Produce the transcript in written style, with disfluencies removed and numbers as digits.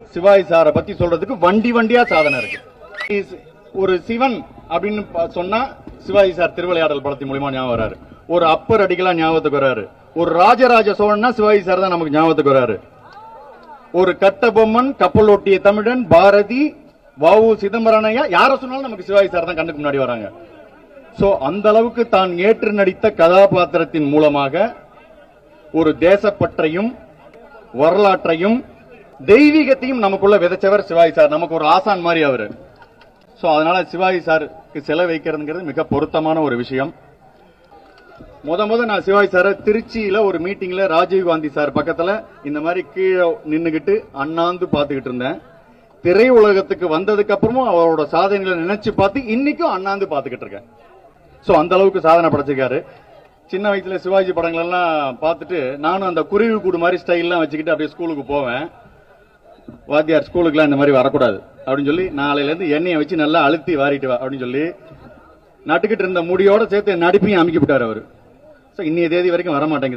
சிவாஜி சாரை பத்தி சொல்றதுக்கு வண்டி வண்டியா சாதனை இருக்கு. ஒரு சிவன் அப்படின்னு சொன்னா சிவாஜி சார் திருவிளையாடல் படத்தின் மூலமா ஞாபகம் வராரு. ஒரு அப்பர் அடிகளா ஞாபகத்துக்கு வராரு. ஒரு ராஜராஜ சோழன்னா சிவாஜி சார் தான் நமக்கு ஞாபகத்துக்கு வராரு. ஒரு கட்டபொம்மன், கப்பலோட்டிய தமிழன், பாரதி, வ.உ. சிதம்பரனையா யார சொன்னாலும் நமக்கு சிவாஜி சார் தான் கண்ணுக்கு முன்னாடி வராங்க. சோ அந்த அளவுக்கு தான் ஏற்று நடித்த கதாபாத்திரத்தின் மூலமாக ஒரு தேசப்பற்றையும் வரலாற்றையும் தெய்வீகத்தையும் நமக்குள்ள விதைச்சவர் சிவாஜி சார். நமக்கு ஒரு ஆசான் மாதிரி அவரு. சோ அதனால சிவாஜி சாருக்கு சிலை வைக்கிறதுங்கிறது மிக பொருத்தமான ஒரு விஷயம். முத நான் சிவாஜி சார திருச்சியில ஒரு மீட்டிங்ல ராஜீவ் காந்தி சார் பக்கத்துல இந்த மாதிரி கீழே நின்னுகிட்டு அண்ணாந்து பாத்துக்கிட்டு இருந்தேன். திரையுலகத்துக்கு வந்ததுக்கு அப்புறமும் அவரோட சாதனைகளை நினைச்சு பார்த்து இன்னைக்கும் அண்ணாந்து பாத்துக்கிட்டு இருக்கேன். சோ அந்த அளவுக்கு சாதனை படைச்சிருக்காரு. சின்ன வயசுல சிவாஜி படங்கள் எல்லாம் பார்த்துட்டு நானும் அந்த குருவி கூடு மாதிரி ஸ்டைல்லாம் வச்சுக்கிட்டு அப்படியே ஸ்கூலுக்கு போவேன். வாத்தியார் ஸ்கூலுக்குலாம் இந்த மாதிரி வரக்கூடாது அப்படின்னு சொல்லி நாளையில இருந்து எண்ணெயை வச்சு நல்லா அழுத்தி வாரிட்டு வா அப்படின்னு சொல்லி நட்டுக்கிட்டு இருந்த முடியோட சேர்த்து நடிப்பையும் அமைக்கி விட்டார் அவரு. இன்னைய தேதி வரைக்கும் வரமாட்டேங்குது.